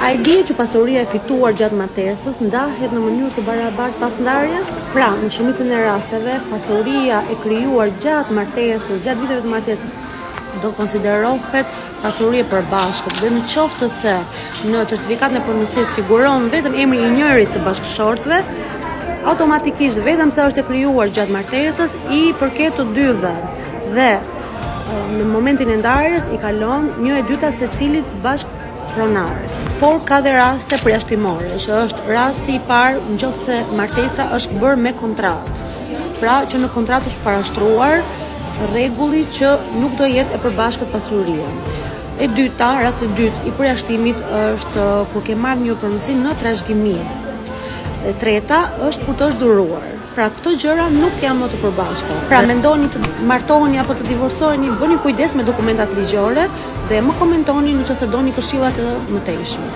A e di që pasuria e fituar gjatë martesës ndahet në mënyrë të barabartë pas ndarjes? Pra, në shumicën e rasteve, pasuria e krijuar gjatë martesës, gjatë viteve të martesës, do konsiderohet pasuri e përbashkët dhe në qoftë se në certifikatën e punësisë figuron vetëm emri i njërit të bashkëshortëve, automatikisht vetëm se është e krijuar gjatë martesës i përket të dyve dhe në momentin e ndarjes i kalon 1/2 secilit bashkëpronarit. Por ka dhe raste përjashtimore, që është rasti i parë nëse martesa është bërë me kontratë. Pra që në kontratë është parashtruar rregulli që nuk do jetë e përbashkët pasuria. E dyta, rasti i dytë i përjashtimit është kur ke marrë një pronësim në trashëgimi. E treta është kur të është dhuruar. Pra këto gjëra nuk janë më të përbashkëta. Pra mendoni të martoheni apo të divorcoheni, bëni kujdes me dokumentat ligjore dhe më komentoni nëse doni këshilla të mëtejshme.